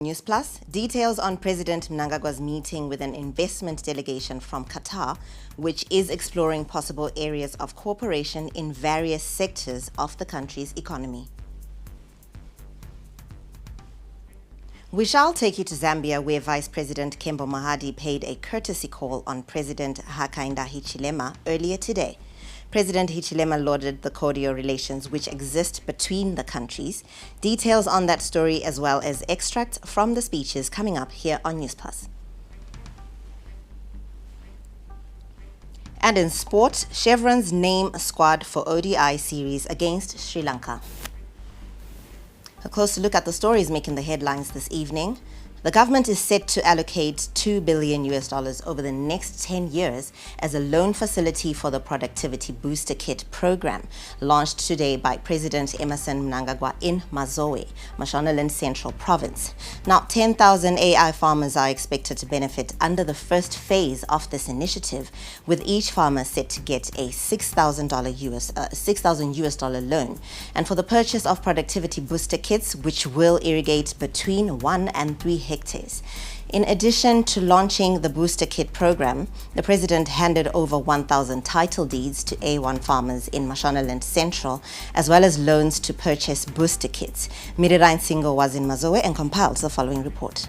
Newsplus, details on President Mnangagwa's meeting with an investment delegation from Qatar, which is exploring possible areas of cooperation in various sectors of the country's economy. We shall take you to Zambia, where Vice President Kembo Mahadi paid a courtesy call on President Hakainde Hichilema earlier today. President Hichilema lauded the cordial relations which exist between the countries. Details on that story as well as extracts from the speeches coming up here on Newsplus. And in sport, Chevron's name squad for ODI series against Sri Lanka. A closer look at the stories making the headlines this evening. The government is set to allocate $2 billion over the next 10 years as a loan facility for the Productivity Booster Kit program, launched today by President Emmerson Mnangagwa in Mazoe, Mashonaland Central Province. Now, 10,000 AI farmers are expected to benefit under the first phase of this initiative, with each farmer set to get a $6,000 US loan, and for the purchase of Productivity Booster Kits, which will irrigate between 1 and 3 hectares. In addition to launching the Booster Kit program, the President handed over 1,000 title deeds to A1 farmers in Mashonaland Central, as well as loans to purchase booster kits. Mirirain Singo was in Mazoe and compiled the following report.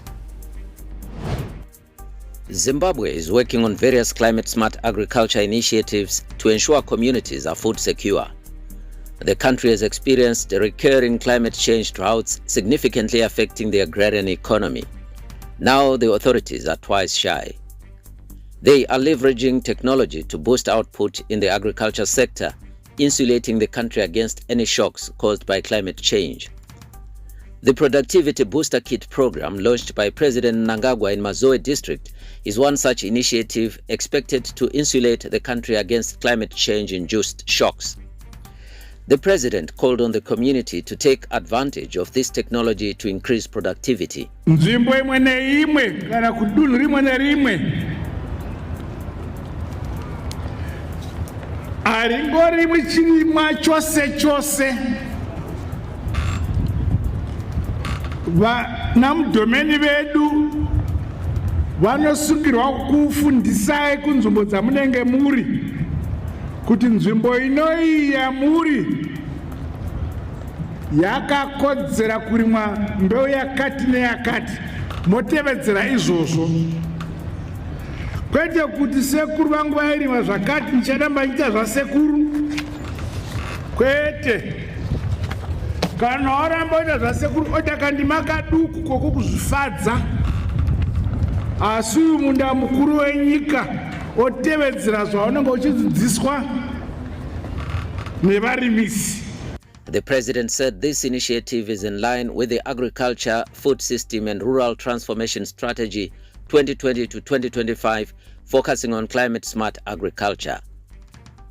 Zimbabwe is working on various climate-smart agriculture initiatives to ensure communities are food secure. The country has experienced recurring climate change droughts significantly affecting the agrarian economy. Now the authorities are twice shy. They are leveraging technology to boost output in the agriculture sector, insulating the country against any shocks caused by climate change. The Productivity Booster Kit program, launched by President Mnangagwa in Mazoe district, is one such initiative expected to insulate the country against climate change-induced shocks. The president called on the community to take advantage of this technology to increase productivity. Nzimbo imwe neimwe kana kudunhu rimwe nerimwe aringori chirimwa chose vanamudhomeni vedu vanosungirwa kufundisai kunzvimbo dzamunenge muri kuti nzvimbo inoyi yamuri yakakodzera kurimwa mbeu yakati neyakati, motevedzera izvozvo. Kwete kuti sekuru vangu vairima zvakati ndichadamba nchiita zvasekuru. Kwete. Kana waramba uita zvasekuru ota kandima kaduku koko kuzvifadza. Asi uyu munda mukuru wenyika otevedzera zvaunenge uchidzidziswa nevarimisi. The president said this initiative is in line with the Agriculture, Food System and Rural Transformation Strategy 2020 to 2025, focusing on climate-smart agriculture.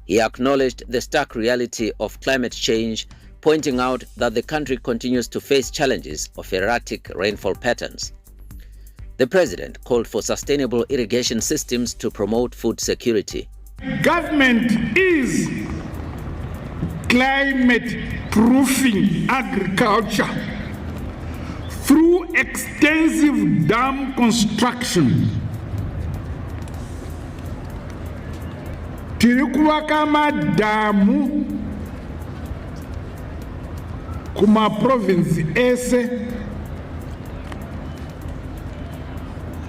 He acknowledged the stark reality of climate change, pointing out that the country continues to face challenges of erratic rainfall patterns. The president called for sustainable irrigation systems to promote food security. Government is climate-proofing agriculture through extensive dam construction. Tiri kuvaka madhamu kuma province ese.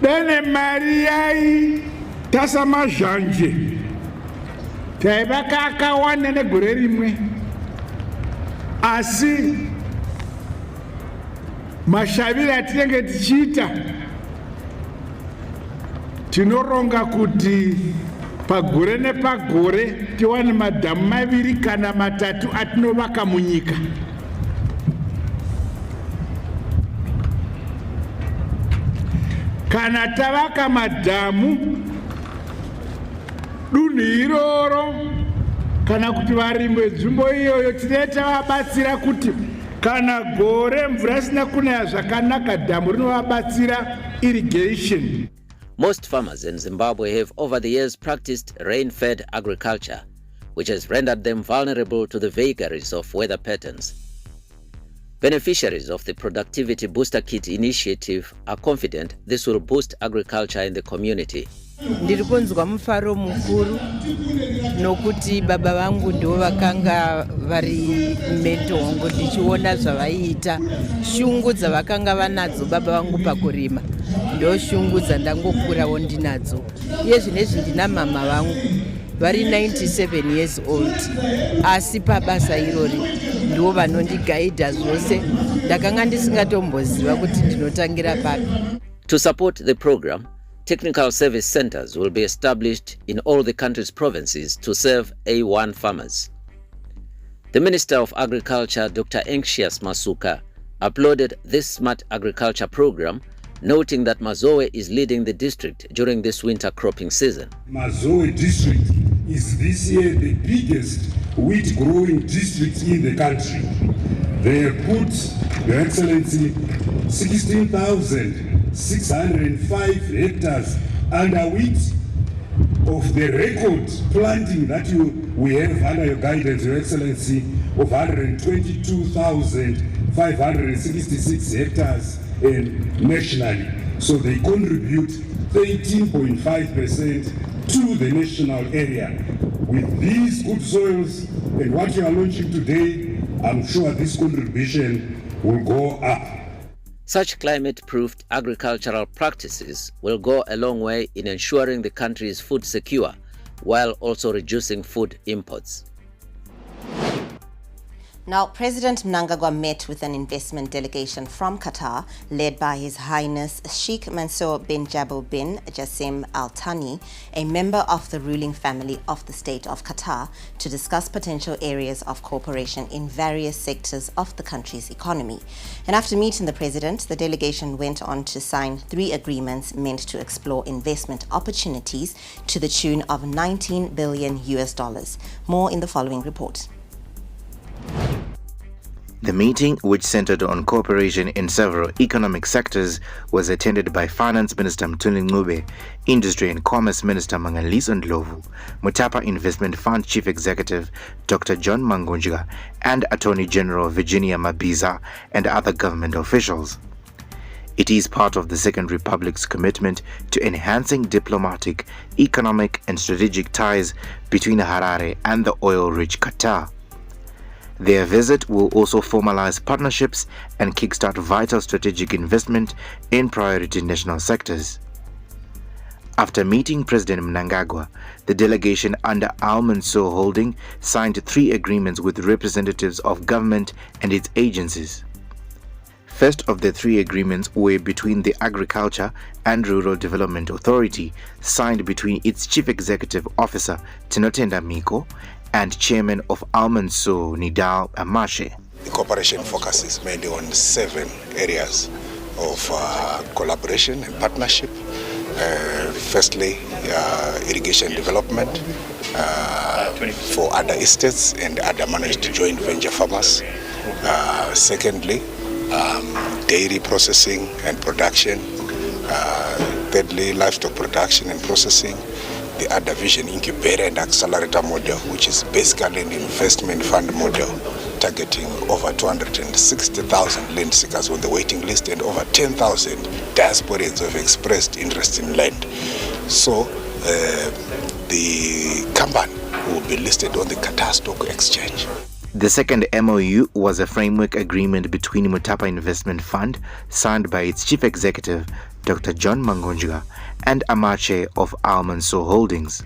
Dene mari yai tasama janje. Taibaka akawane ne gore rimwe. Asi mashavira atinenge tichiita tinoronga kuti pagore nepagore tiwane madhamu maviri kana matatu atinovaka munyika. Kana tavaka madhamu dunhu iroro kana kuti varimi venzvimbo iyoyo tinoita vabatsira kuti kana gore mvura isina kunaya zvakanaka dhamu rinovabatsira irrigation. Most farmers in Zimbabwe have over the years practiced rain-fed agriculture, which has rendered them vulnerable to the vagaries of weather patterns. Beneficiaries of the Productivity Booster Kit initiative are confident this will boost agriculture in the community. Ndiri kunzwa mufaro mukuru nokuti baba vangu ndivo vakanga vari mentongo ndichiona zvavaiita shungu dzavakanga vanadzo baba vangu pakurima ndo shungu dzandangokurawo ndinadzo iye zvinezvi ndina mama vangu vari 97 years old asi pabasa irori ndivo vanondigaidha zvose ndakanga ndisingatomboziva kuti ndinotangira papi. To support the program, technical service centers will be established in all the country's provinces to serve A1 farmers. The Minister of Agriculture, Dr. Anxious Masuka, applauded this smart agriculture program, noting that Mazowe is leading the district during this winter cropping season. Mazowe district is this year the biggest wheat growing district in the country. They have put, Your Excellency, 16,605 hectares under wheat of the record planting that we have under your guidance, Your Excellency, of 122,566 hectares nationally. So they contribute 13.5% to the national area. With these good soils and what you are launching today, I'm sure this contribution will go up. Such climate-proofed agricultural practices will go a long way in ensuring the country is food secure while also reducing food imports. Now, President Mnangagwa met with an investment delegation from Qatar, led by His Highness Sheikh Mansour bin Jabal bin Jassim Al Thani, a member of the ruling family of the State of Qatar, to discuss potential areas of cooperation in various sectors of the country's economy. And after meeting the President, the delegation went on to sign 3 agreements meant to explore investment opportunities to the tune of $19 billion. More in the following report. The meeting, which centered on cooperation in several economic sectors, was attended by Finance Minister Mthuli Ncube, Industry and Commerce Minister Mangaliso Ndlovu, Mutapa Investment Fund Chief Executive Dr. John Mangunjga, and Attorney General Virginia Mabiza, and other government officials. It is part of the Second Republic's commitment to enhancing diplomatic, economic and strategic ties between Harare and the oil-rich Qatar. Their visit will also formalize partnerships and kickstart vital strategic investment in priority national sectors. After meeting President Mnangagwa, the delegation under Al Mansour Holding signed 3 agreements with representatives of government and its agencies. First of the 3 agreements were between the Agriculture and Rural Development Authority, signed between its Chief Executive Officer Tinotenda Miko and Chairman of Al Mansour Nidal Amashe. The cooperation focuses mainly on 7 areas of collaboration and partnership. Firstly, irrigation development for other estates and other managed joint venture farmers. Secondly, dairy processing and production. Thirdly, livestock production and processing. The other vision incubator and accelerator model, which is basically an investment fund model targeting over 260,000 land seekers on the waiting list and over 10,000 diasporans who have expressed interest in land. So the company will be listed on the Qatar Stock Exchange. The second MOU was a framework agreement between Mutapa Investment Fund, signed by its Chief Executive, Dr. John Mangunjga, and Amache of Al Mansour Holdings.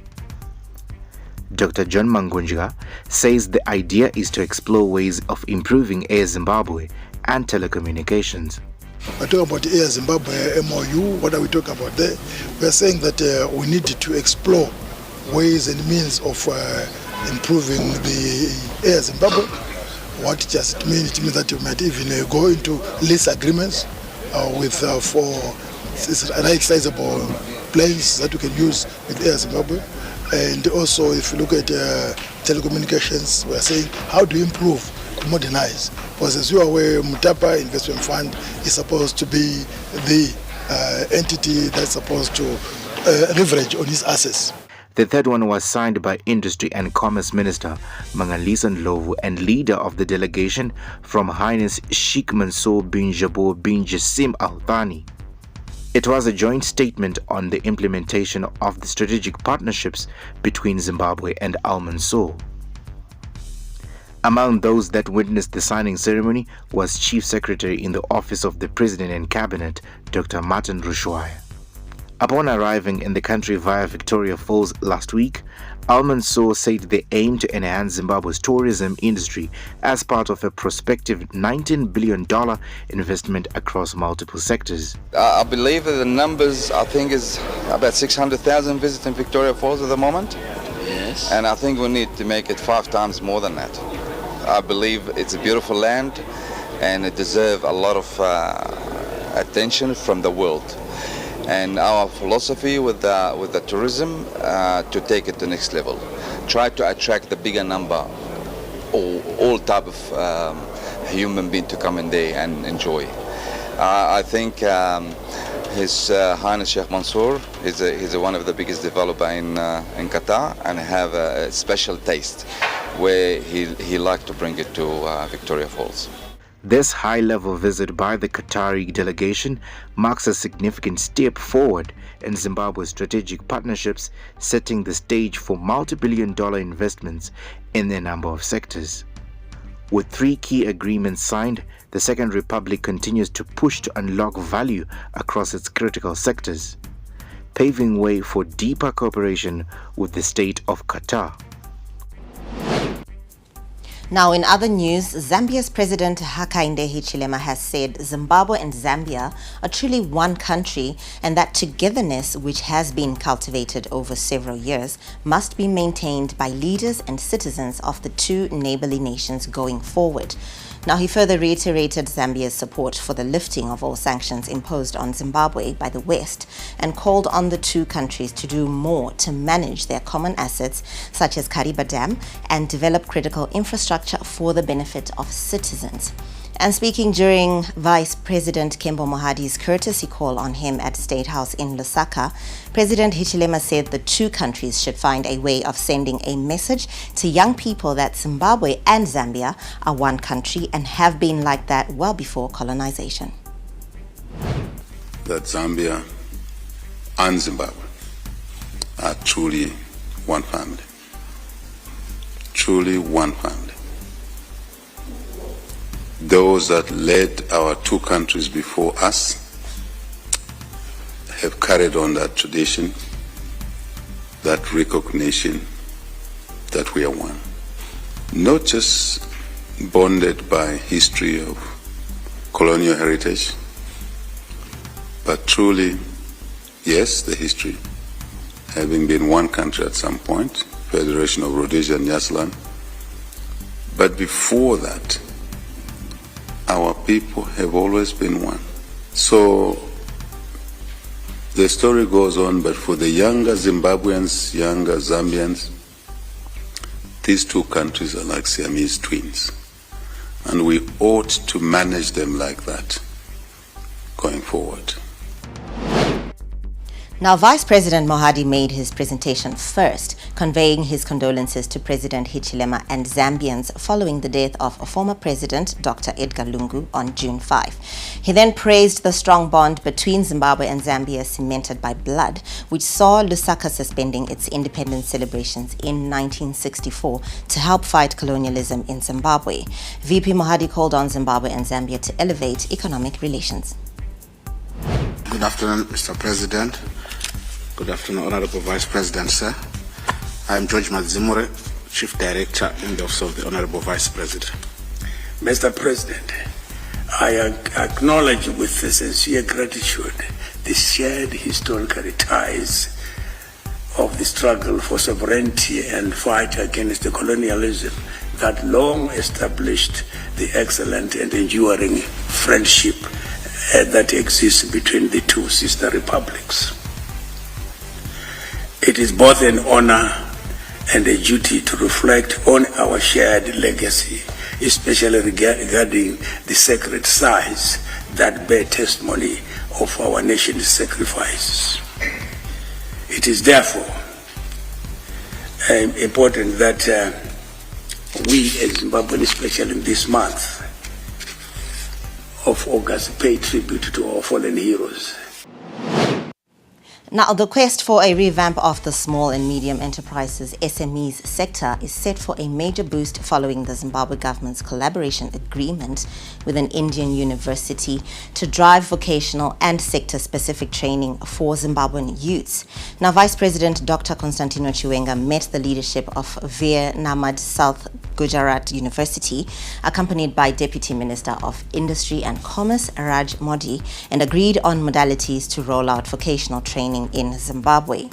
Dr. John Mangunjga says the idea is to explore ways of improving Air Zimbabwe and telecommunications. We're talking about Air Zimbabwe MOU. What are we talking about there? We're saying that we need to explore ways and means of improving the Air Zimbabwe. What does it mean? It means that you might even go into lease agreements with for sizable planes that you can use with Air Zimbabwe. And also, if you look at telecommunications, we are saying how to improve, to modernize. Because as you are aware, Mutapa Investment Fund is supposed to be the entity that's supposed to leverage on its assets. The third one was signed by Industry and Commerce Minister Mangaliso Ndlovu and leader of the delegation from Highness Sheikh Mansour bin Jabor bin Jassim Al Thani. It was a joint statement on the implementation of the strategic partnerships between Zimbabwe and Al Mansour. Among those that witnessed the signing ceremony was Chief Secretary in the Office of the President and Cabinet, Dr. Martin Rushwaya. Upon arriving in the country via Victoria Falls last week, Al Mansour said they aim to enhance Zimbabwe's tourism industry as part of a prospective $19 billion investment across multiple sectors. I believe that the numbers, I think, is about 600,000 visiting Victoria Falls at the moment. Yes. And I think we need to make it 5 times more than that. I believe it's a beautiful land and it deserves a lot of attention from the world. And our philosophy with the tourism to take it to the next level, try to attract the bigger number, all type of human being to come in there and enjoy. I think His Highness Sheikh Mansour is one of the biggest developer in Qatar and have a special taste where he like to bring it to Victoria Falls. This high-level visit by the Qatari delegation marks a significant step forward in Zimbabwe's strategic partnerships, setting the stage for multi-billion-dollar investments in a number of sectors. With 3 key agreements signed, the Second Republic continues to push to unlock value across its critical sectors, paving way for deeper cooperation with the state of Qatar. Now, in other news, Zambia's President Hakainde Hichilema has said Zimbabwe and Zambia are truly one country and that togetherness, which has been cultivated over several years, must be maintained by leaders and citizens of the 2 neighborly nations going forward. Now, he further reiterated Zambia's support for the lifting of all sanctions imposed on Zimbabwe by the West and called on the 2 countries to do more to manage their common assets such as Kariba Dam and develop critical infrastructure for the benefit of citizens. And speaking during Vice President Kembo Mohadi's courtesy call on him at State House in Lusaka, President Hichilema said the 2 countries should find a way of sending a message to young people that Zimbabwe and Zambia are one country and have been like that well before colonization. That Zambia and Zimbabwe are truly one family. Truly one family. Those that led our 2 countries before us have carried on that tradition, that recognition that we are one. Not just bonded by history of colonial heritage, but truly, yes, the history, having been one country at some point, Federation of Rhodesia and Nyasaland. But before that, our people have always been one. So the story goes on, but for the younger Zimbabweans, younger Zambians, these 2 countries are like Siamese twins. And we ought to manage them like that going forward. Now, Vice President Mohadi made his presentation first, conveying his condolences to President Hichilema and Zambians following the death of former President Dr. Edgar Lungu on June 5. He then praised the strong bond between Zimbabwe and Zambia cemented by blood, which saw Lusaka suspending its independence celebrations in 1964 to help fight colonialism in Zimbabwe. VP Mohadi called on Zimbabwe and Zambia to elevate economic relations. Good afternoon, Mr. President. Good afternoon, Honorable Vice President, sir. I am George Mazimure, Chief Director in the Office of the Honorable Vice President. Mr. President, I acknowledge with sincere gratitude the shared historical ties of the struggle for sovereignty and fight against the colonialism that long established the excellent and enduring friendship that exists between the 2 sister republics. It is both an honor and a duty to reflect on our shared legacy, especially regarding the sacred sites that bear testimony of our nation's sacrifices. It is therefore important that we as Zimbabweans, especially in this month of August, pay tribute to our fallen heroes. Now, the quest for a revamp of the small and medium enterprises SMEs sector is set for a major boost following the Zimbabwe government's collaboration agreement with an Indian university to drive vocational and sector-specific training for Zimbabwean youths. Now, Vice President Dr. Constantino Chiwenga met the leadership of Veer Namad South Gujarat University, accompanied by Deputy Minister of Industry and Commerce Raj Modi, and agreed on modalities to roll out vocational training in Zimbabwe.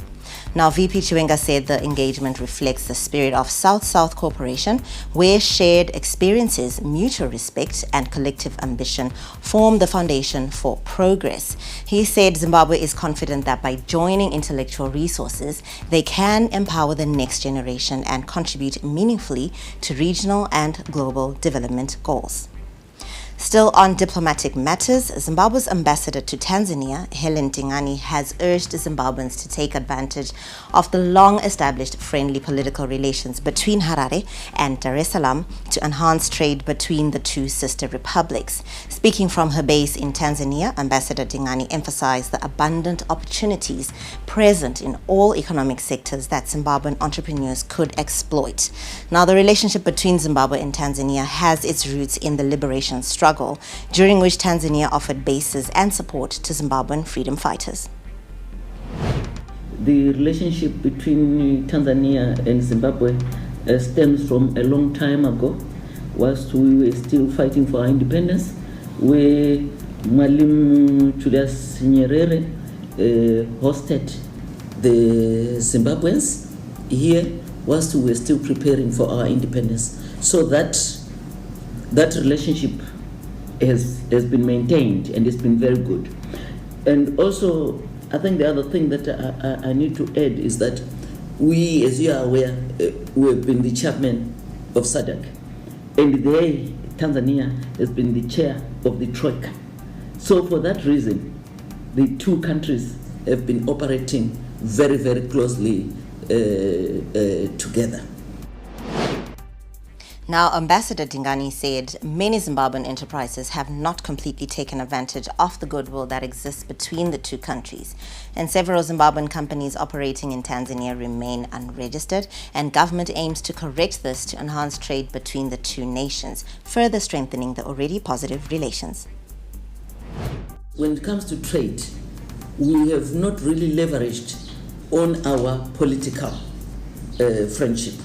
Now, VP Chiwenga said the engagement reflects the spirit of South-South cooperation, where shared experiences, mutual respect, and collective ambition form the foundation for progress. He said Zimbabwe is confident that by joining intellectual resources, they can empower the next generation and contribute meaningfully to regional and global development goals. Still on diplomatic matters, Zimbabwe's ambassador to Tanzania, Helen Tingani, has urged Zimbabweans to take advantage of the long-established friendly political relations between Harare and Dar es Salaam to enhance trade between the two sister republics. Speaking from her base in Tanzania, Ambassador Tingani emphasized the abundant opportunities present in all economic sectors that Zimbabwean entrepreneurs could exploit. Now, the relationship between Zimbabwe and Tanzania has its roots in the liberation struggle, during which Tanzania offered bases and support to Zimbabwean freedom fighters. The relationship between Tanzania and Zimbabwe stems from a long time ago, whilst we were still fighting for our independence, where Mwalimu Julius Nyerere hosted the Zimbabweans here whilst we were still preparing for our independence. So that relationship has been maintained, and it's been very good. And also, I think the other thing that I need to add is that we, as you are aware, we have been the chairman of SADC, and Tanzania has been the chair of the Troika. So for that reason, the two countries have been operating very, very closely together. Now, Ambassador Tingani said many Zimbabwean enterprises have not completely taken advantage of the goodwill that exists between the two countries, and several Zimbabwean companies operating in Tanzania remain unregistered, and government aims to correct this to enhance trade between the two nations, further strengthening the already positive relations. When it comes to trade, we have not really leveraged on our political friendship.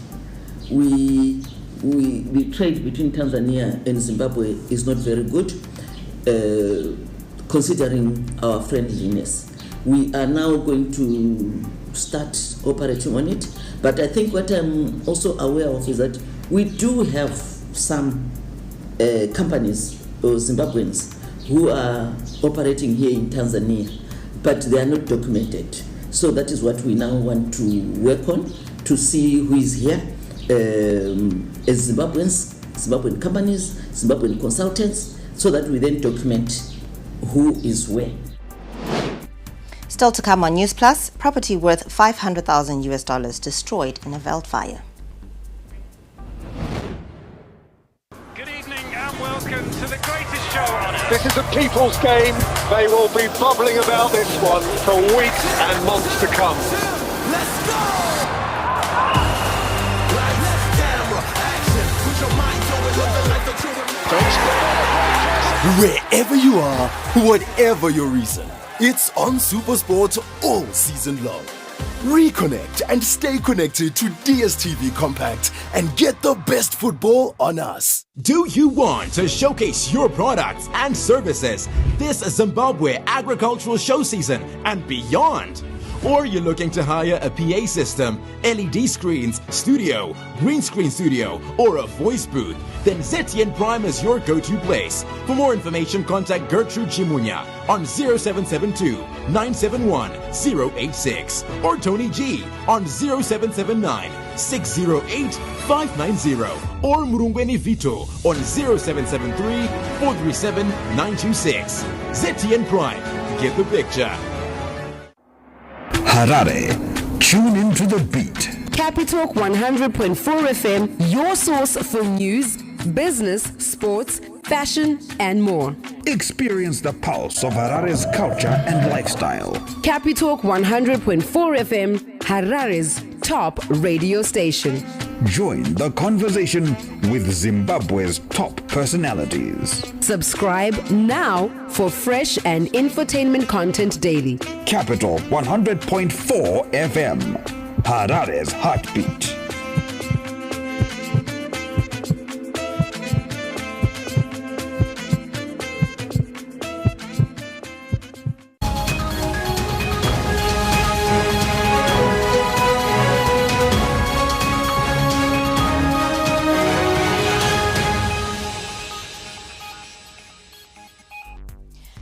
The trade between Tanzania and Zimbabwe is not very good, considering our friendliness. We are now going to start operating on it, but I think what I'm also aware of is that we do have some companies or Zimbabweans who are operating here in Tanzania, but they are not documented. So that is what we now want to work on, to see who is here. As Zimbabweans, Zimbabwean companies, Zimbabwean consultants, so that we then document who is where. Still to come on Newsplus, property worth $500,000 destroyed in a wildfire. Good evening and welcome to the greatest show on earth. This is a people's game. They will be bubbling about this one for weeks and months to come. Let's go! Wherever you are, whatever your reason, it's on SuperSport all season long. Reconnect and stay connected to DSTV Compact and get the best football on us. Do you want to showcase your products and services this Zimbabwe agricultural show season and beyond? Or you're looking to hire a PA system, LED screens, studio, green screen studio, or a voice booth? Then ZTN Prime is your go-to place. For more information, contact Gertrude Chimunya on 0772 971 086 or Tony G on 0779 608 590 or Murungweni Vito on 0773 437 926. ZTN Prime, get the picture. Harare, tune into the beat. Capitalk 100.4 FM, your source for news, business, sports, fashion, and more. Experience the pulse of Harare's culture and lifestyle. Capitalk 100.4 FM, Harare's top radio station. Join the conversation with Zimbabwe's top personalities. Subscribe now for fresh and infotainment content daily. Capital 100.4 FM, Harare's heartbeat.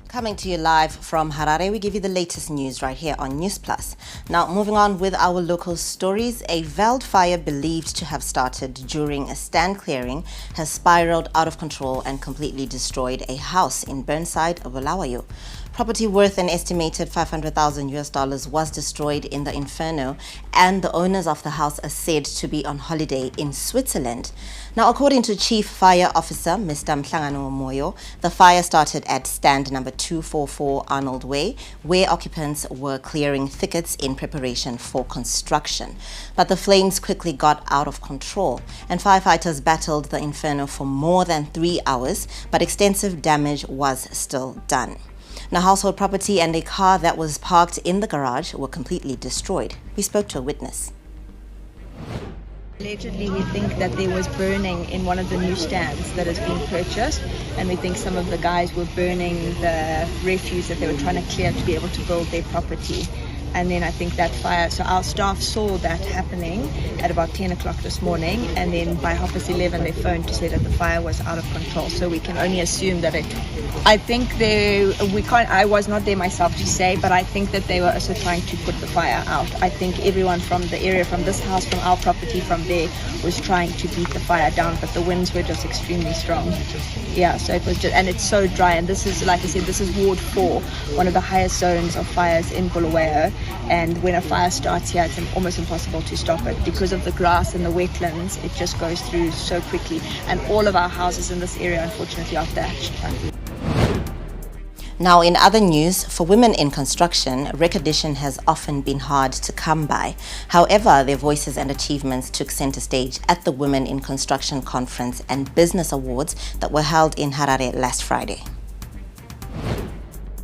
Coming to you live from Harare, we give you the latest news right here on Newsplus. Now, moving on with our local stories, a veld fire believed to have started during a stand clearing has spiraled out of control and completely destroyed a house in Burnside, Bulawayo. Property worth an estimated $500,000 was destroyed in the inferno, and the owners of the house are said to be on holiday in Switzerland. Now, according to Chief Fire Officer Mr. Mhlangano Moyo, the fire started at stand number 244 Arnold Way, where occupants were clearing thickets in preparation for construction. But the flames quickly got out of control, and firefighters battled the inferno for more than 3 hours, but extensive damage was still done. Now, household property and a car that was parked in the garage were completely destroyed. We spoke to a witness. Allegedly, we think that there was burning in one of the newsstands that has been purchased, and we think some of the guys were burning the refuse that they were trying to clear to be able to build their property. And then I think that fire, so our staff saw that happening at about 10 o'clock this morning, and then by 11:30 they phoned to say that the fire was out of control. So we can only assume that I was not there myself to say, but I think that they were also trying to put the fire out. I think everyone from the area, from this house, from our property, from there, was trying to beat the fire down, but the winds were just extremely strong. Yeah, so it was just, and it's so dry, and this is, like I said, this is Ward 4, one of the highest zones of fires in Bulawayo. And when a fire starts here, it's almost impossible to stop it because of the grass and the wetlands. It just goes through so quickly, and all of our houses in this area, unfortunately, are thatched. Now, in other news, for women in construction, recognition has often been hard to come by. However, their voices and achievements took center stage at the Women in Construction Conference and Business Awards that were held in Harare last Friday.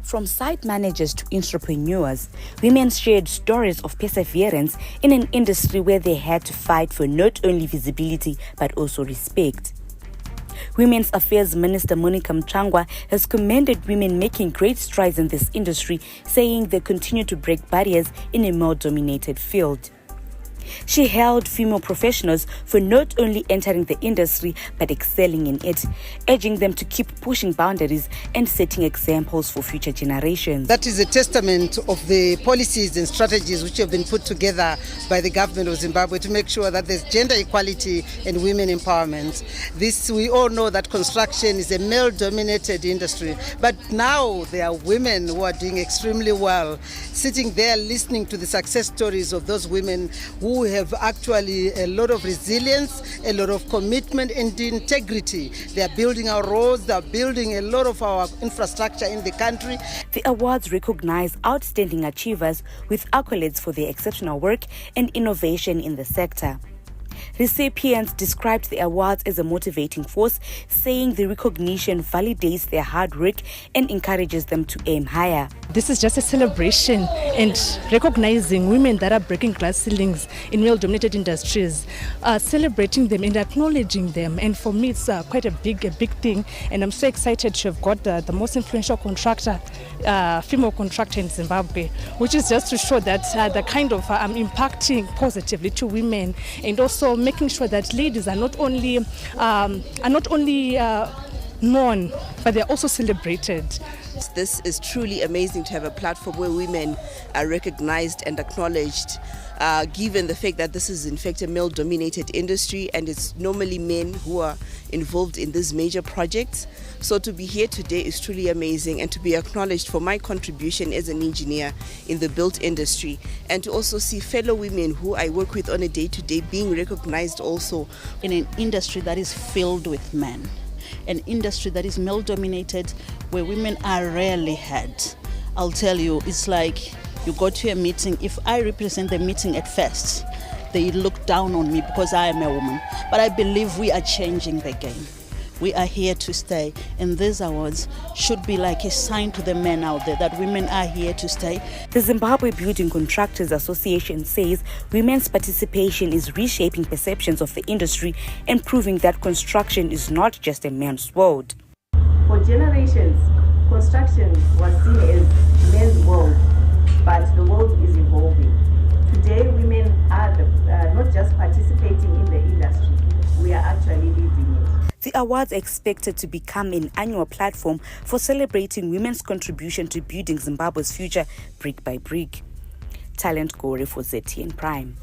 From site managers to entrepreneurs, women shared stories of perseverance in an industry where they had to fight for not only visibility but also respect. Women's Affairs Minister Monica Mchangwa has commended women making great strides in this industry, saying they continue to break barriers in a male-dominated field. She hailed female professionals for not only entering the industry but excelling in it, urging them to keep pushing boundaries and setting examples for future generations. That is a testament of the policies and strategies which have been put together by the government of Zimbabwe to make sure that there's gender equality and women empowerment. This, we all know that construction is a male-dominated industry, but now there are women who are doing extremely well, sitting there listening to the success stories of those women who have actually a lot of resilience, a lot of commitment and integrity. They are building our roads, they are building a lot of our infrastructure in the country. The awards recognize outstanding achievers with accolades for their exceptional work and innovation in the sector. Recipients described the awards as a motivating force, saying the recognition validates their hard work and encourages them to aim higher. This is just a celebration and recognizing women that are breaking glass ceilings in male-dominated industries, celebrating them and acknowledging them. And for me, it's quite a big thing. And I'm so excited to have got the most influential contractor, female contractor in Zimbabwe, which is just to show that the kind of impacting positively to women, and also making sure that ladies are not only known, but they're also celebrated. This is truly amazing to have a platform where women are recognized and acknowledged, given the fact that this is in fact a male-dominated industry and it's normally men who are involved in these major projects. So to be here today is truly amazing, and to be acknowledged for my contribution as an engineer in the built industry, and to also see fellow women who I work with on a day-to-day being recognized also. In an industry that is filled with men, an industry that is male-dominated, where women are rarely heard. I'll tell you, it's like you go to a meeting. If I represent the meeting at first, they look down on me because I am a woman. But I believe we are changing the game. We are here to stay, and these awards should be like a sign to the men out there that women are here to stay. The Zimbabwe Building Contractors Association says women's participation is reshaping perceptions of the industry and proving that construction is not just a man's world. For generations, construction was seen as men's world, but the world is evolving. Today, women are not just participating in the industry, we are actually leading it. The awards are expected to become an annual platform for celebrating women's contribution to building Zimbabwe's future brick by brick. Talent Gore for ZTN Prime.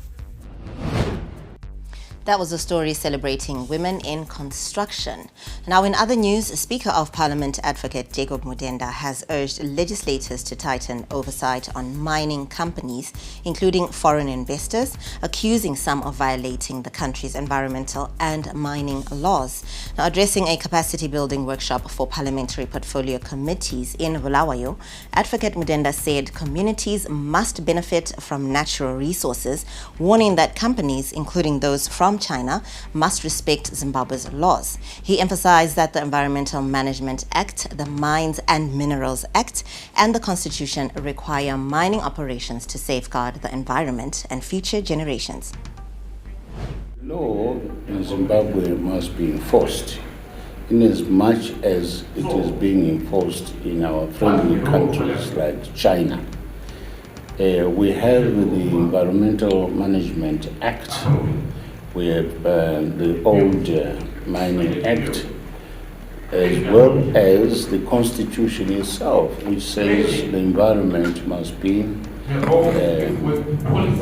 That was a story celebrating women in construction. Now, in other news, Speaker of Parliament Advocate Jacob Mudenda has urged legislators to tighten oversight on mining companies, including foreign investors, accusing some of violating the country's environmental and mining laws. Now, addressing a capacity building workshop for parliamentary portfolio committees in Bulawayo, Advocate Mudenda said communities must benefit from natural resources, warning that companies, including those from China, must respect Zimbabwe's laws. He emphasized that the Environmental Management Act, the Mines and Minerals Act, and the Constitution require mining operations to safeguard the environment and future generations. Law in Zimbabwe must be enforced in as much as it is being enforced in our friendly countries like China. We have the Environmental Management Act. We have the old Mining Act, as well as the Constitution itself, which says the environment must be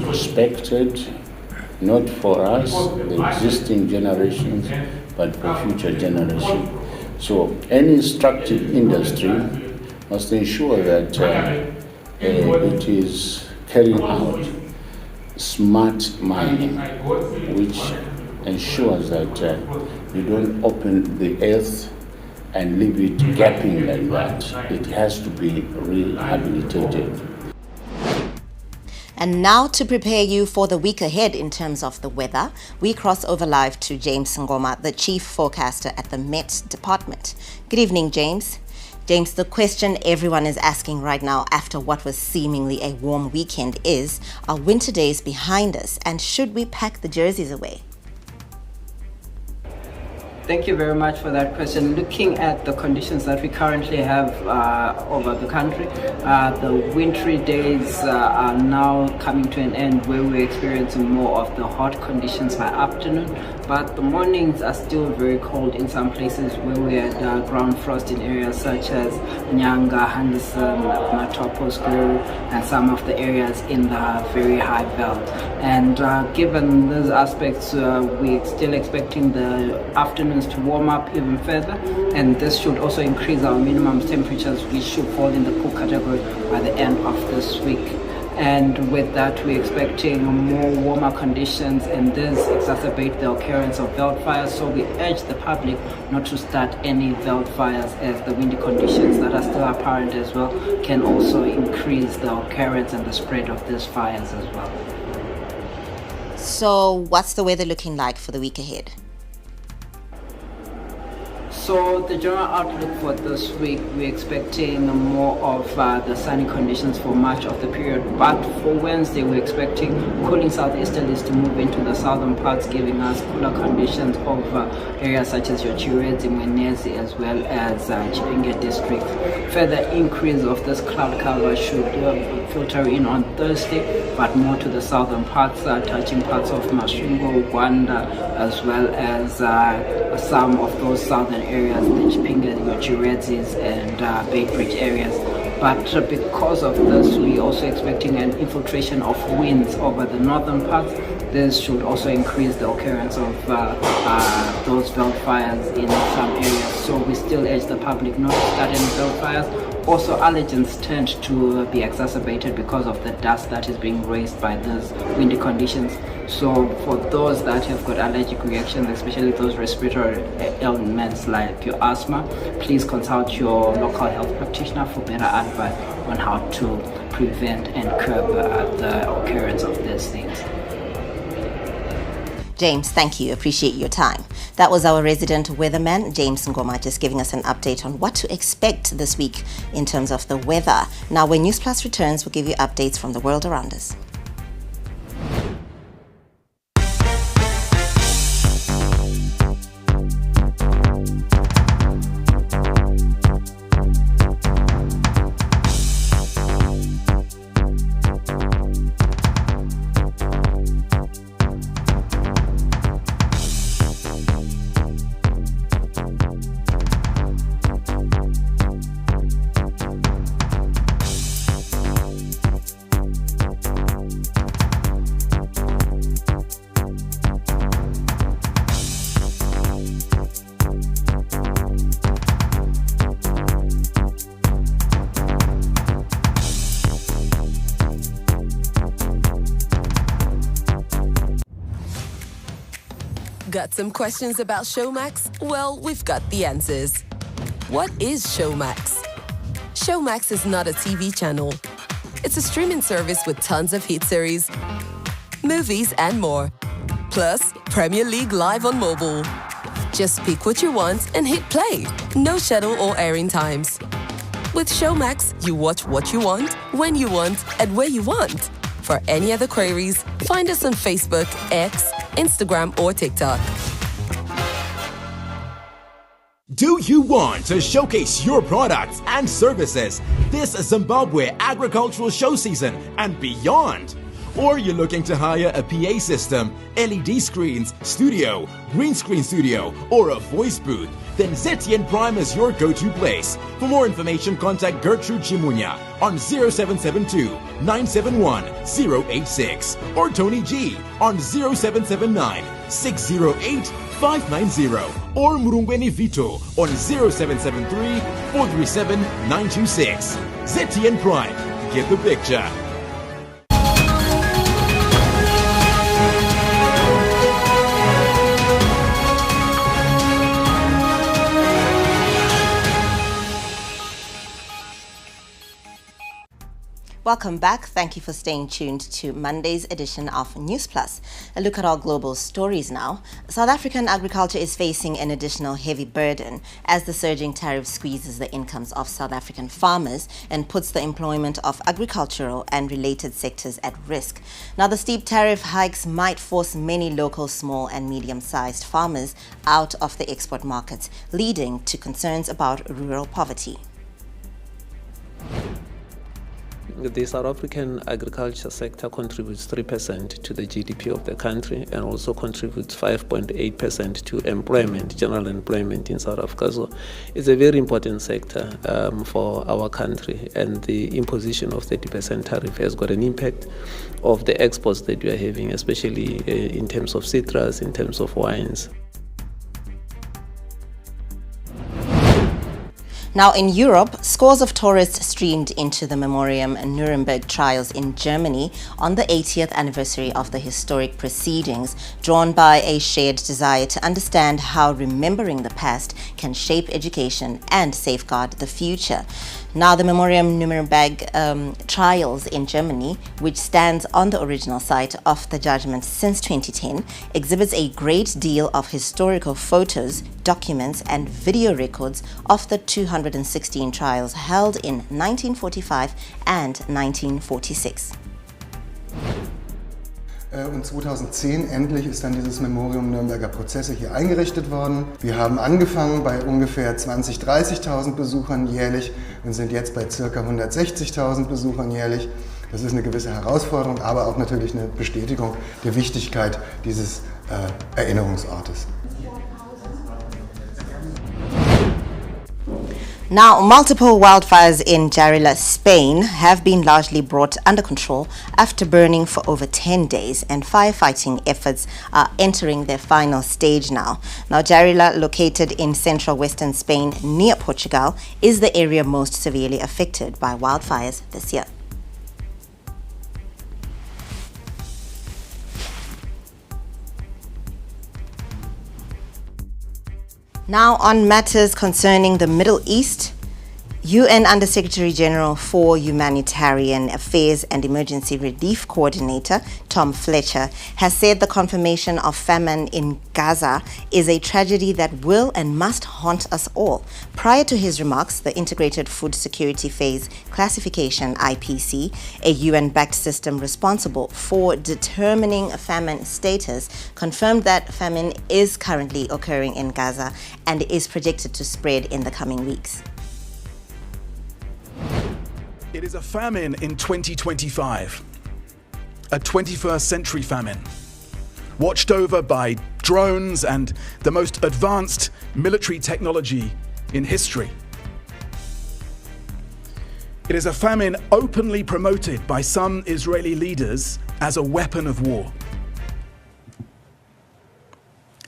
respected, not for us, the existing generations, but for future generations. So any extractive industry must ensure that it is carrying out smart mining, which ensures that you don't open the earth and leave it gapping like that. It has to be rehabilitated. And now, to prepare you for the week ahead in terms of the weather, we cross over live to James Ngoma, the Chief Forecaster at the Met Department. Good evening, James. James, the question everyone is asking right now after what was seemingly a warm weekend is, are winter days behind us, and should we pack the jerseys away? Thank you very much for that question. Looking at the conditions that we currently have over the country, the wintry days are now coming to an end, where we're experiencing more of the hot conditions by afternoon, but the mornings are still very cold in some places, where we had ground frost in areas such as Nyanga, Henderson, Matopo School, and some of the areas in the very high belt. And given those aspects, we're still expecting the afternoon to warm up even further, and this should also increase our minimum temperatures, which should fall in the cool category by the end of this week. And with that, we're expecting more warmer conditions, and this exacerbate the occurrence of veld fires. So we urge the public not to start any veld fires, as the windy conditions that are still apparent as well can also increase the occurrence and the spread of these fires as well. So what's the weather looking like for the week ahead? So the general outlook for this week, we're expecting more of the sunny conditions for much of the period. But for Wednesday, we're expecting cooling southeasterlies to move into the southern parts, giving us cooler conditions over areas such as Yochirezi, Mwenezi, as well as Chipinge district. Further increase of this cloud cover should filter in on Thursday, but more to the southern parts, touching parts of Masvingo, Gwanda, as well as some of those southern areas areas, the Chipinga, your Chiretzis and Bay Bridge areas. But because of this, we're also expecting an infiltration of winds over the northern parts. This should also increase the occurrence of those veld fires in some areas. So we still urge the public not to start any veld fires. Also, allergens tend to be exacerbated because of the dust that is being raised by those windy conditions. So for those that have got allergic reactions, especially those respiratory ailments like your asthma, please consult your local health practitioner for better advice on how to prevent and curb the occurrence of these things. James, thank you. Appreciate your time. That was our resident weatherman, James Ngoma, just giving us an update on what to expect this week in terms of the weather. Now, when Newsplus returns, we'll give you updates from the world around us. Got some questions about Showmax? Well, we've got the answers. What is Showmax? Showmax is not a TV channel. It's a streaming service with tons of hit series, movies, and more. Plus, Premier League live on mobile. Just pick what you want and hit play. No schedule or airing times. With Showmax, you watch what you want, when you want, and where you want. For any other queries, find us on Facebook, X, Instagram, or TikTok. Do you want to showcase your products and services this Zimbabwe agricultural show season and beyond? Or you're looking to hire a PA system, LED screens, studio, green screen studio, or a voice booth? Then ZTN Prime is your go-to place. For more information, contact Gertrude Chimunya on 0772 971 086 or Tony G on 0779 608 590 or Murungweni Vito on 0773 437 926. ZTN Prime, get the picture. Welcome back. Thank you for staying tuned to Monday's edition of Newsplus. A look at our global stories now. South African agriculture is facing an additional heavy burden as the surging tariff squeezes the incomes of South African farmers and puts the employment of agricultural and related sectors at risk. Now, the steep tariff hikes might force many local small and medium-sized farmers out of the export markets, leading to concerns about rural poverty. The South African agriculture sector contributes 3% to the GDP of the country and also contributes 5.8% to employment, general employment in South Africa. So it's a very important sector for our country, and the imposition of 30% tariff has got an impact of the exports that we are having, especially in terms of citrus, in terms of wines. Now, in Europe, scores of tourists streamed into the Memoriam Nuremberg trials in Germany on the 80th anniversary of the historic proceedings, drawn by a shared desire to understand how remembering the past can shape education and safeguard the future. Now, the Memoriam Nuremberg trials in Germany, which stands on the original site of the judgment since 2010, exhibits a great deal of historical photos, documents, and video records of the 216 trials held in 1945 and 1946. Und 2010 endlich ist dann dieses Memorium Nürnberger Prozesse hier eingerichtet worden. Wir haben angefangen bei ungefähr 20.000, 30.000 Besuchern jährlich und sind jetzt bei ca. 160.000 Besuchern jährlich. Das ist eine gewisse Herausforderung, aber auch natürlich eine Bestätigung der Wichtigkeit dieses Erinnerungsortes. Now, multiple wildfires in Jarila, Spain have been largely brought under control after burning for over 10 days, and firefighting efforts are entering their final stage now. Now, Jarila, located in central western Spain near Portugal, is the area most severely affected by wildfires this year. Now, on matters concerning the Middle East, UN Under-Secretary General for Humanitarian Affairs and Emergency Relief Coordinator Tom Fletcher has said the confirmation of famine in Gaza is a tragedy that will and must haunt us all. Prior to his remarks, the Integrated Food Security Phase Classification (IPC), a UN-backed system responsible for determining famine status, confirmed that famine is currently occurring in Gaza and is projected to spread in the coming weeks. It is a famine in 2025, a 21st century famine, watched over by drones and the most advanced military technology in history. It is a famine openly promoted by some Israeli leaders as a weapon of war.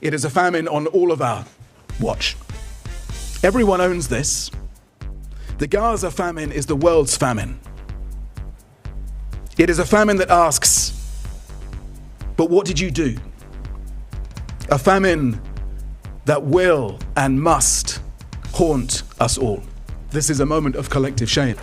It is a famine on all of our watch. Everyone owns this. The Gaza famine is the world's famine. It is a famine that asks, but what did you do? A famine that will and must haunt us all. This is a moment of collective shame.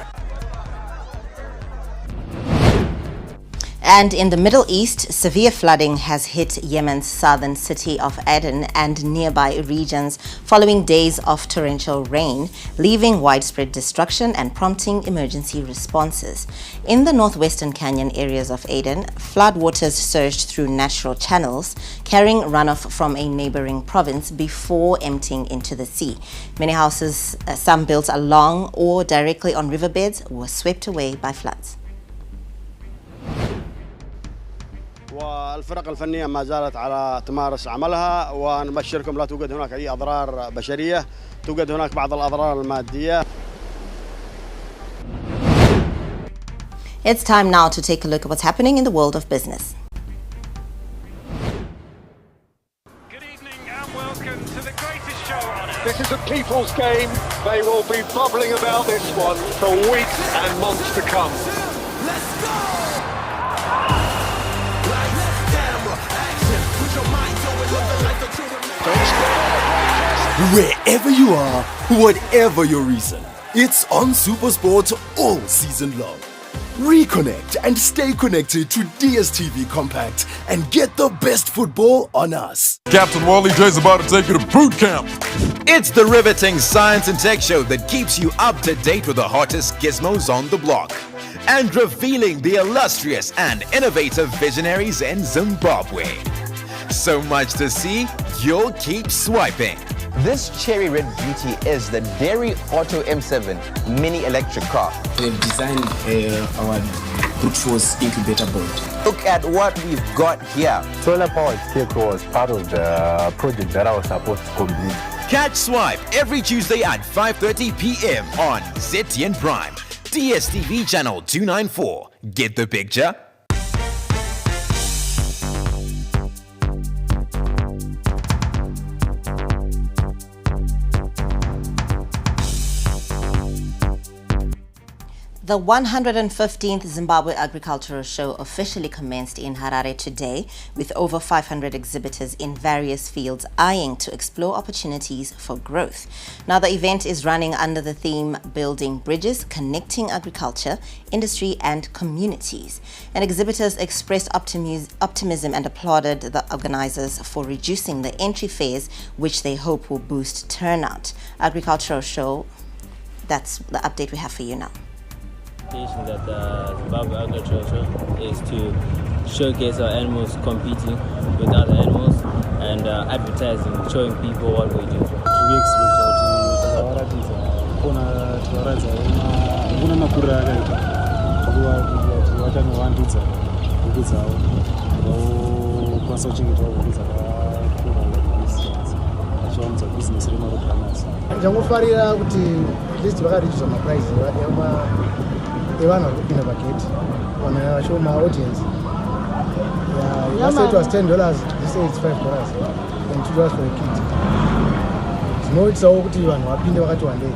And in the Middle East, severe flooding has hit Yemen's southern city of Aden and nearby regions following days of torrential rain, leaving widespread destruction and prompting emergency responses. In the northwestern canyon areas of Aden, floodwaters surged through natural channels, carrying runoff from a neighboring province before emptying into the sea. Many houses, some built along or directly on riverbeds, were swept away by floods. والفرق الفنية ما زالت على تمارس عملها، ونبشركم لا توجد هناك أي أضرار بشرية، توجد هناك بعض الأضرار المادية. It's time now to take a look at what's happening in the world of business. Good evening and welcome to the greatest show on earth. This is a people's game. They will be bubbling about this one for weeks and months to come. Let's go! Wherever you are, whatever your reason, it's on SuperSport all season long. Reconnect and stay connected to DSTV Compact and get the best football on us. Captain Wally J's about to take you to boot camp. It's the riveting science and tech show that keeps you up to date with the hottest gizmos on the block and revealing the illustrious and innovative visionaries in Zimbabwe. So much to see, you'll keep swiping. This cherry red beauty is the Dairy Auto M7 mini electric car. They've designed our brute force incubator board. Look at what we've got here. Solar powered scarecrow was part of the project that I was supposed to complete. Catch Swipe every Tuesday at 5:30 p.m. on ZTN Prime, DSTV channel 294. Get the picture? The 115th Zimbabwe Agricultural Show officially commenced in Harare today, with over 500 exhibitors in various fields eyeing to explore opportunities for growth. Now, the event is running under the theme Building Bridges, Connecting Agriculture, Industry and Communities. And exhibitors expressed optimism and applauded the organizers for reducing the entry fees, which they hope will boost turnout. Agricultural Show, that's the update we have for you now. That the Zimbabwe Agricultural Show is to showcase our animals competing with other animals and advertising, showing people what we do. zvaunza business rinoruganas ndangofarira kuti at least vakaridzwa maprice evanhu vari kupinda pagate vanhu vacho maaudience. Last it was $10, this year it's $5 and $2 for a kid. Zvinoitsawo kuti vanhu vapinde vakati wandei.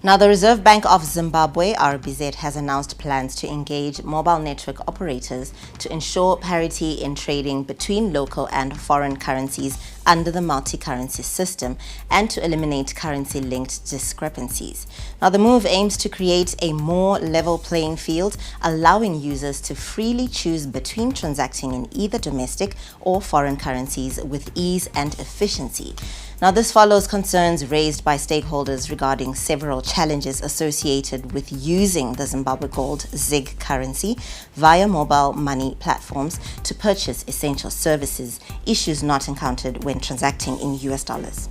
Now, the Reserve Bank of Zimbabwe, RBZ, has announced plans to engage mobile network operators to ensure parity in trading between local and foreign currencies under the multi-currency system and to eliminate currency-linked discrepancies. Now, the move aims to create a more level playing field, allowing users to freely choose between transacting in either domestic or foreign currencies with ease and efficiency. Now, this follows concerns raised by stakeholders regarding several challenges associated with using the Zimbabwe Gold ZiG currency via mobile money platforms to purchase essential services, issues not encountered when transacting in US dollars.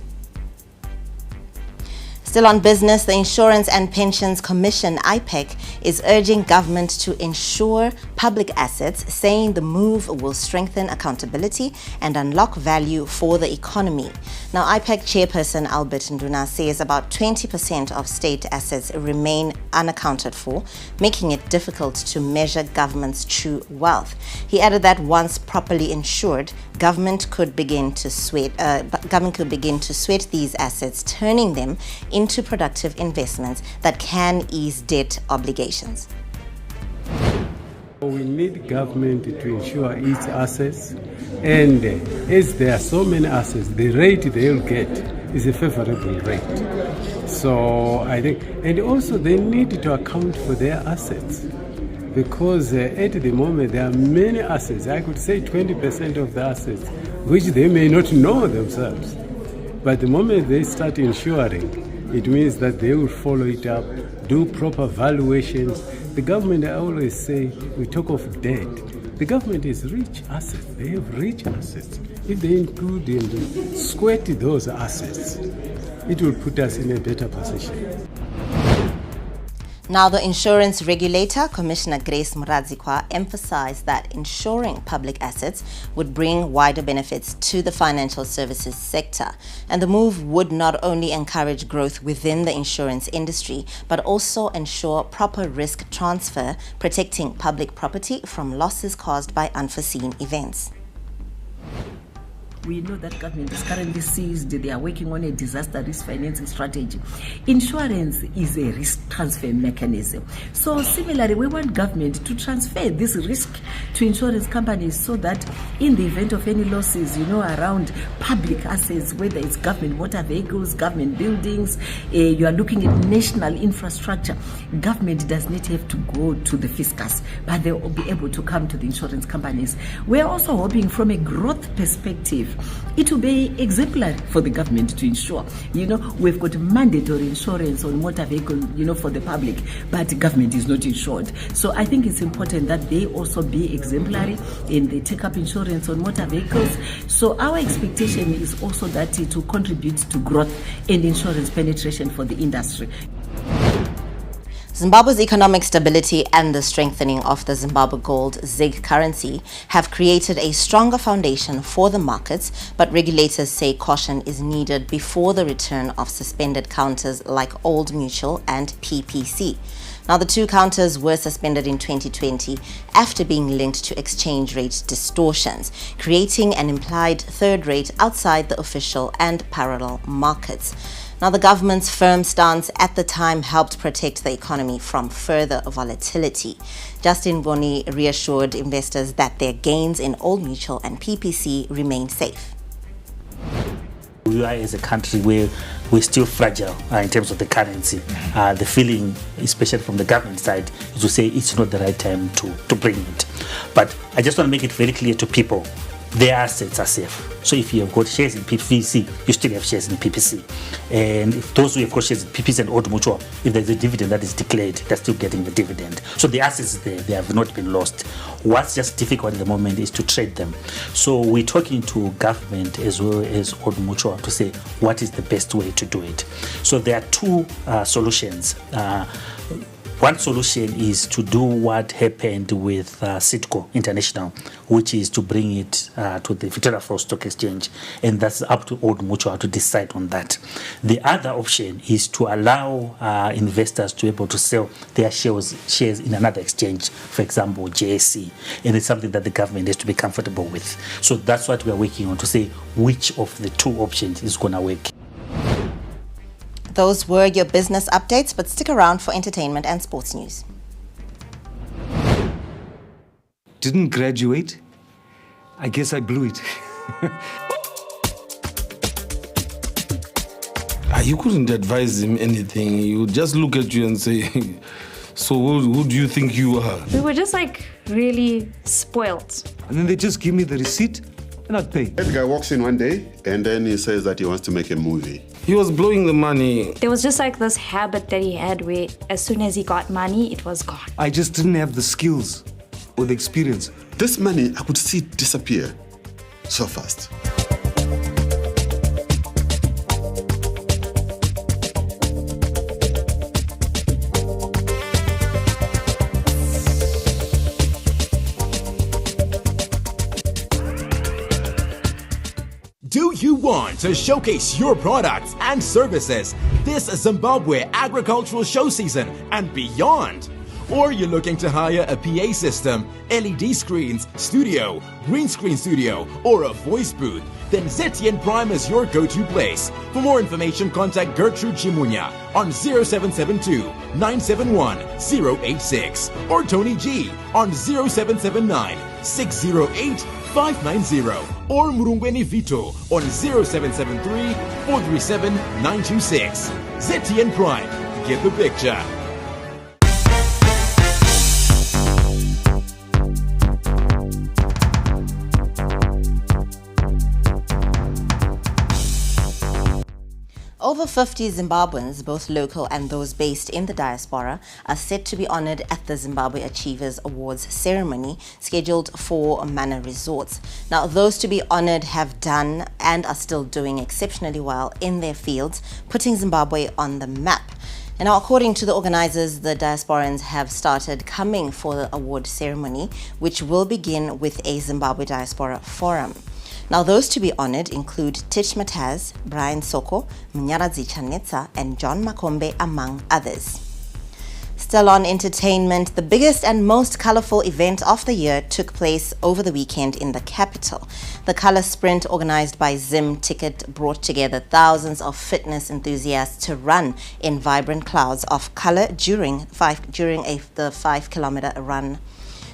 Still on business, the Insurance and Pensions Commission, IPEC, is urging government to insure public assets, saying the move will strengthen accountability and unlock value for the economy. Now, IPEC chairperson Albert Nduna says about 20% of state assets remain unaccounted for, making it difficult to measure government's true wealth. He added that once properly insured, government could begin to sweat these assets, turning them into productive investments that can ease debt obligations. We need government to insure its assets, and as there are so many assets, the rate they'll get is a favorable rate. So I think, and also they need to account for their assets, because at the moment there are many assets, I could say 20% of the assets, which they may not know themselves. But the moment they start insuring, it means that they will follow it up, do proper valuations. The government, I always say, we talk of debt. The government is rich assets. They have rich assets. If they include and sweat those assets, it will put us in a better position. Now, the insurance regulator, Commissioner Grace Muradzikwa, emphasized that insuring public assets would bring wider benefits to the financial services sector. And the move would not only encourage growth within the insurance industry, but also ensure proper risk transfer, protecting public property from losses caused by unforeseen events. We know that government is currently seized. They are working on a disaster risk financing strategy. Insurance is a risk transfer mechanism. So similarly, we want government to transfer this risk to insurance companies so that in the event of any losses, around public assets, whether it's government motor vehicles, government buildings, you are looking at national infrastructure, government does not have to go to the fiscus, but they will be able to come to the insurance companies. We're also hoping from a growth perspective, it will be exemplary for the government to insure. We've got mandatory insurance on motor vehicle, for the public, but the government is not insured. So I think it's important that they also be exemplary and they take up insurance on motor vehicles. So our expectation is also that it will contribute to growth and insurance penetration for the industry. Zimbabwe's economic stability and the strengthening of the Zimbabwe Gold ZiG currency have created a stronger foundation for the markets, but regulators say caution is needed before the return of suspended counters like Old Mutual and PPC. Now, the two counters were suspended in 2020 after being linked to exchange rate distortions, creating an implied third rate outside the official and parallel markets. Now, the government's firm stance at the time helped protect the economy from further volatility. Justin Boni reassured investors that their gains in Old Mutual and PPC remain safe. We are as a country where we're still fragile in terms of the currency. The feeling, especially from the government side, is to say it's not the right time to bring it. But I just want to make it very clear to people, their assets are safe. So if you have got shares in PPC, you still have shares in PPC. And if those who have got shares in PPC and Old Mutual, if there's a dividend that is declared, they're still getting the dividend. So the assets there, they have not been lost. What's just difficult at the moment is to trade them. So we're talking to government as well as Old Mutual to say what is the best way to do it. So there are two solutions. One solution is to do what happened with Citco International, which is to bring it to the Victoria Falls Stock Exchange, and that's up to Old Mutual to decide on that. The other option is to allow investors to be able to sell their shares in another exchange, for example, JSE, and it's something that the government has to be comfortable with. So that's what we are working on, to say which of the two options is going to work. Those were your business updates, but stick around for entertainment and sports news. Didn't graduate? I guess I blew it. You couldn't advise him anything. He would just look at you and say, so who do you think you are? We were just like really spoiled. And then they just give me the receipt and I'd pay. The guy walks in one day and then he says that he wants to make a movie. He was blowing the money. There was just like this habit that he had where as soon as he got money, it was gone. I just didn't have the skills or the experience. This money, I could see it disappear so fast. Do you want to showcase your products and services this Zimbabwe agricultural show season and beyond? Or you're looking to hire a PA system, LED screens, studio, green screen studio, or a voice booth? Then ZTN Prime is your go-to place. For more information, contact Gertrude Chimunya on 0772 971 086 or Tony G on 0779 608 590 or Murungweni Vito on 0773 437 926. ZTN Prime, get the picture. Over 50 Zimbabweans, both local and those based in the diaspora, are set to be honored at the Zimbabwe Achievers Awards ceremony scheduled for Manor Resorts. Now, those to be honored have done and are still doing exceptionally well in their fields, putting Zimbabwe on the map. And now, according to the organizers, the diasporans have started coming for the award ceremony, which will begin with a Zimbabwe Diaspora Forum. Now, those to be honored include Tish Mataz, Brian Soko, Mnyaradzi Chanetsa, and John Makombe, among others. Still on entertainment, the biggest and most colorful event of the year took place over the weekend in the capital. The color sprint organized by Zim Ticket brought together thousands of fitness enthusiasts to run in vibrant clouds of color during the 5-kilometer run.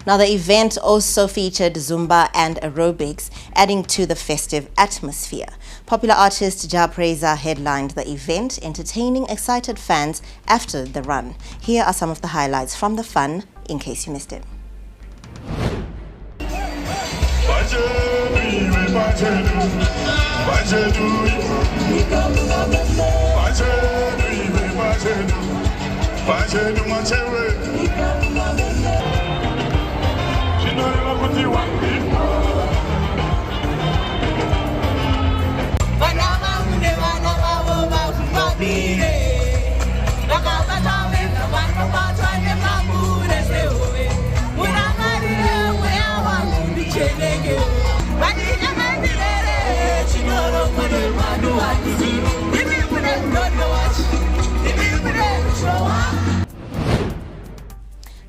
Now, the event also featured Zumba and aerobics, adding to the festive atmosphere. Popular artist Ja Praiser headlined the event, entertaining excited fans after the run. Here are some of the highlights from the fun, in case you missed it.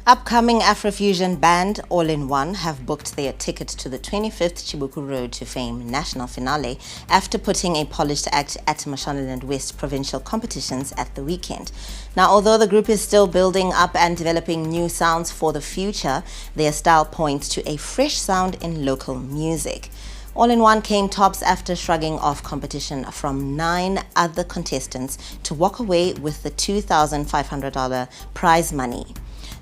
Upcoming Afrofusion band All in One have booked their ticket to the 25th Chibuku Road to Fame national finale after putting a polished act at Mashonaland West provincial competitions at the weekend. Now, although the group is still building up and developing new sounds for the future, their style points to a fresh sound in local music. All in One came tops after shrugging off competition from 9 other contestants to walk away with the $2,500 prize money.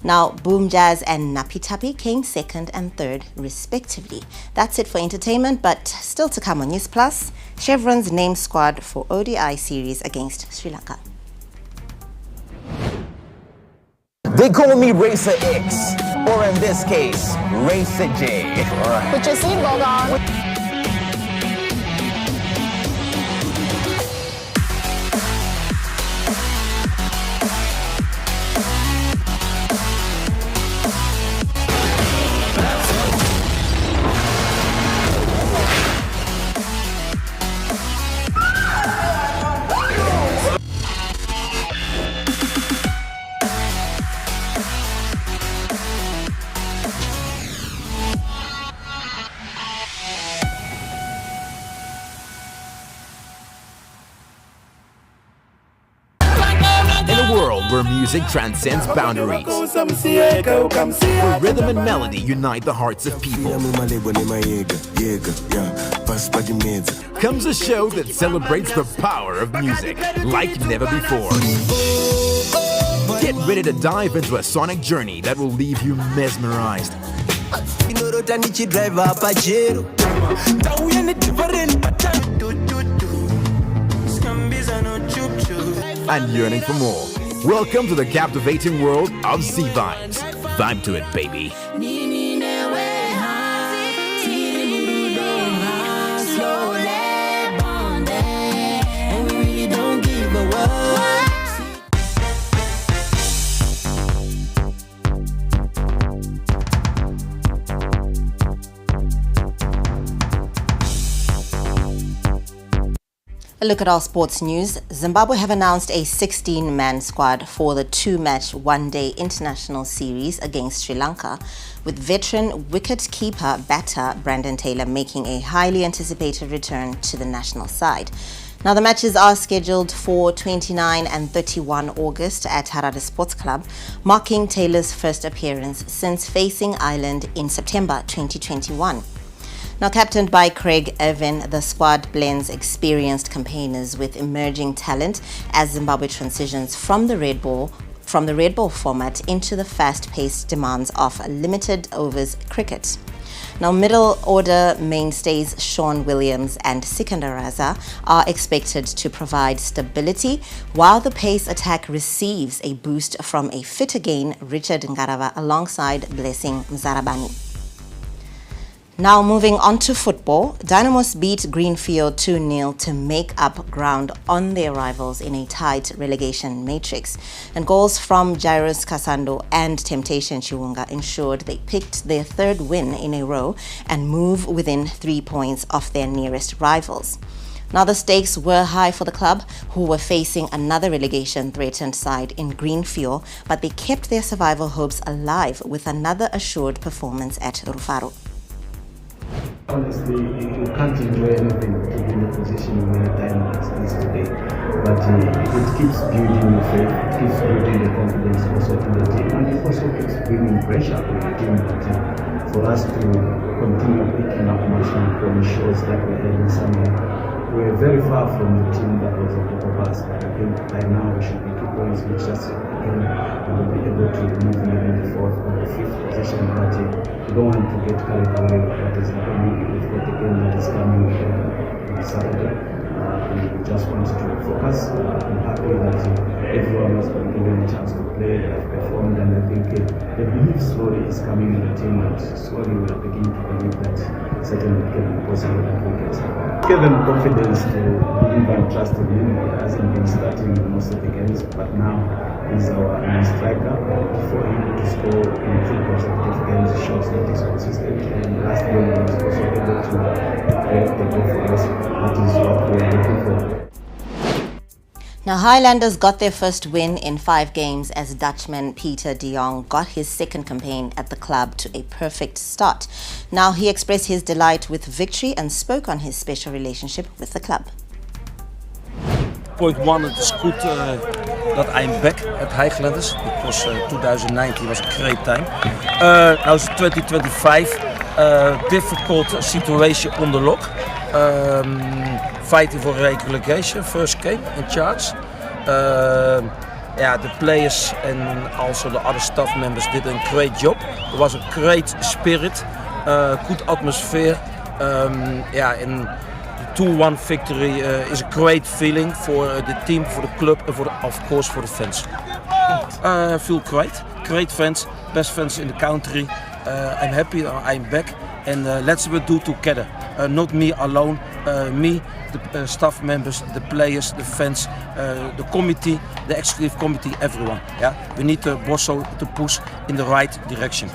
Now, Boom Jazz and Napi Tapi came second and third, respectively. That's it for entertainment, but still to come on Newsplus, Chevron's name squad for ODI series against Sri Lanka. They call me Racer X, or in this case, Racer J. Right. Put your seatbelt on. where music transcends boundaries. Where rhythm and melody unite the hearts of people. Comes a show that celebrates the power of music like never before. Get ready to dive into a sonic journey that will leave you mesmerized and yearning for more. Welcome to the captivating world of Z Vibes. Vibe to it, baby. A look at our sports news. Zimbabwe have announced a 16-man squad for the two-match one-day international series against Sri Lanka, with veteran wicket-keeper batter Brandon Taylor making a highly anticipated return to the national side. Now, the matches are scheduled for 29 and 31 August at Harare Sports Club, marking Taylor's first appearance since facing Ireland in September 2021. Now, captained by Craig Irvin, the squad blends experienced campaigners with emerging talent as Zimbabwe transitions from the red ball format into the fast-paced demands of limited overs cricket. Now, middle order mainstays Sean Williams and Sikandar Raza are expected to provide stability, while the pace attack receives a boost from a fit again Richard Ngarava alongside Blessing Mzarabani. Now, moving on to football, Dynamos beat Greenfield 2-0 to make up ground on their rivals in a tight relegation matrix. And goals from Jairus Kasando and Temptation Chiwunga ensured they picked their third win in a row and move within 3 points of their nearest rivals. Now, the stakes were high for the club, who were facing another relegation-threatened side in Greenfield, but they kept their survival hopes alive with another assured performance at Rufaro. Honestly, you can't enjoy anything to be in the position where Dynamos is today. But it keeps building the faith, it keeps building the confidence also in the team, and it also keeps bringing pressure on the team for us to continue picking up national form shows that we're heading somewhere. We're very far from the team that was on top of us, but I think by now we should be 2 points, which just again we will be able to move maybe in the 4th or the 5th position. But we don't want to get carried away with what is happening. We've got the game that is coming on Saturday, and we just want to focus. I'm happy that everyone has been given a chance to play, they have performed, and I think the belief slowly is coming in the team, and slowly we are beginning to believe that certainly it can be possible that we get give them confidence to believe and trust in him. He hasn't been starting most of the games, but now he's our main striker. For him to score in 3 consecutive games shows that he's consistent, and last game he was also able to create the goal for us. That is what we are looking for. Now, Highlanders got their first win in 5 games as Dutchman Peter de Jong got his second campaign at the club to a perfect start. Now, he expressed his delight with victory and spoke on his special relationship with the club. Point one, it is good that I'm back at Highlanders because 2019 was a great time. Now it's 2025, difficult situation on the lock. Fighting for relegation, first game in charge. The players and also the other staff members did a great job. There was a great spirit, good atmosphere. And the 2-1 victory is a great feeling for the team, for the club, and of course for the fans. I feel great fans, best fans in the country. I'm happy I'm back, and let's do together. Not me alone, me, the staff members, the players, the fans, the committee, the executive committee, everyone. Yeah, we need Bosso to push in the right direction.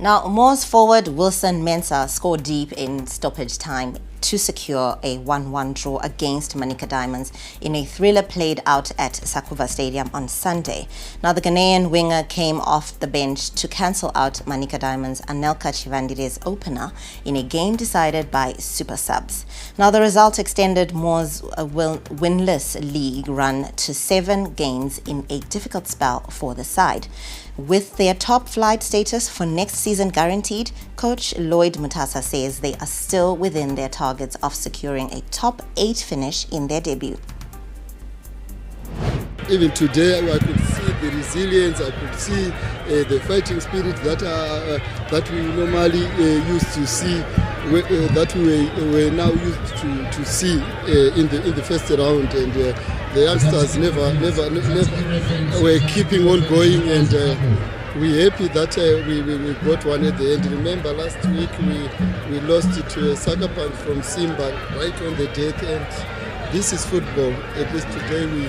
Now, Moors forward Wilson Mensah scored deep in stoppage time to secure a 1-1 draw against Manica Diamonds in a thriller played out at Sakuva Stadium on Sunday. Now, the Ghanaian winger came off the bench to cancel out Manica Diamonds' Anelka Chivandire's opener in a game decided by super subs. Now, the result extended Moors' winless league run to 7 games in a difficult spell for the side. With their top flight status for next season guaranteed, coach Lloyd Mutasa says they are still within their targets of securing a top 8 finish in their debut. Even today, I could see the resilience, I could see the fighting spirit that we normally used to see, that we were now used to see in the first round, and the youngsters never were keeping on going, and we're happy that we got one at the end. Remember last week we lost it to a sucker punch from Simba right on the death end. This is football. At least today we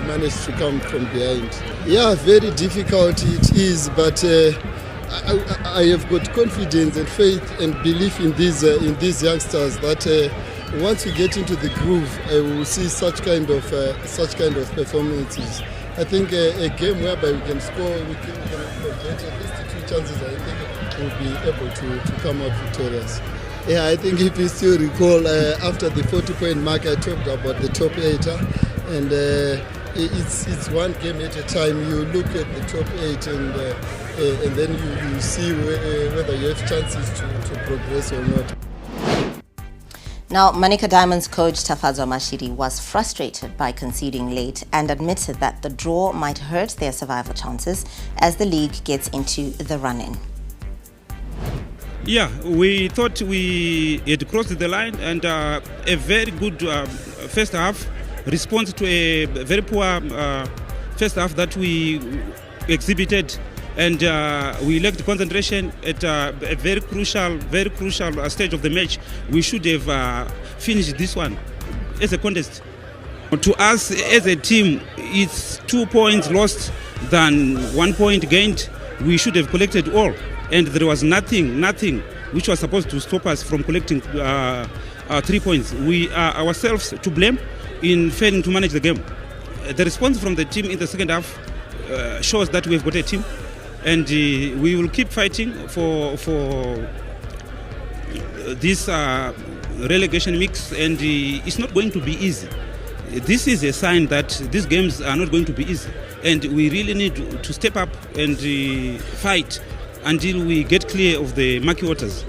managed to come from behind. Yeah, very difficult it is, but I have got confidence and faith and belief in these youngsters that once we get into the groove, we will see such kind of performances. I think a game whereby we can score, we can get at least 2 chances. I think we'll be able to come out victorious. Yeah, I think if you still recall, after the 40-point mark, I talked about the top 8, and it's one game at a time. You look at the top 8, and then you see whether you have chances to progress or not. Now, Manica Diamonds coach Tafazo Mashiri was frustrated by conceding late and admitted that the draw might hurt their survival chances as the league gets into the run-in. Yeah, we thought we had crossed the line, and a very good first half response to a very poor first half that we exhibited, and we lacked concentration at a very crucial stage of the match. We should have finished this one as a contest. To us as a team, it's 2 points lost than 1 point gained. We should have collected all. And there was nothing which was supposed to stop us from collecting 3 points. We are ourselves to blame in failing to manage the game. The response from the team in the second half shows that we've got a team, and we will keep fighting for this relegation mix, and it's not going to be easy. This is a sign that these games are not going to be easy, and we really need to step up and fight until we get clear of the murky waters.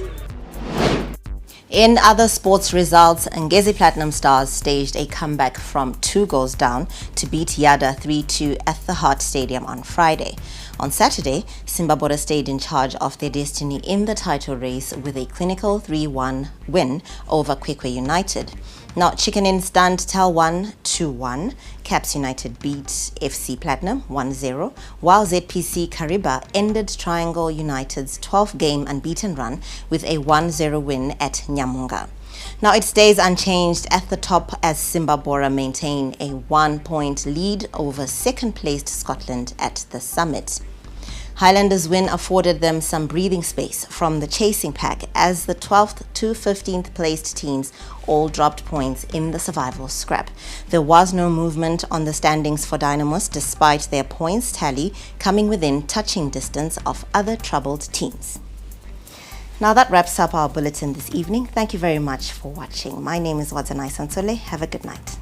In other sports results, Ngezi Platinum Stars staged a comeback from 2 goals down to beat Yada 3-2 at the Hart Stadium on Friday. On Saturday, Zimbabwe stayed in charge of their destiny in the title race with a clinical 3-1 win over Kwekwe United. Now, Chicken Inn stunned Tel1 2-1. Caps United beat FC Platinum 1-0, while ZPC Kariba ended Triangle United's 12-game unbeaten run with a 1-0 win at Nyamunga. Now, it stays unchanged at the top as Zimbabwe maintain a 1-point lead over second-placed Scotland at the summit. Highlanders' win afforded them some breathing space from the chasing pack as the 12th to 15th placed teams all dropped points in the survival scrap. There was no movement on the standings for Dynamos despite their points tally coming within touching distance of other troubled teams. Now that wraps up our bulletin this evening. Thank you very much for watching. My name is Wadzanai Sansole. Have a good night.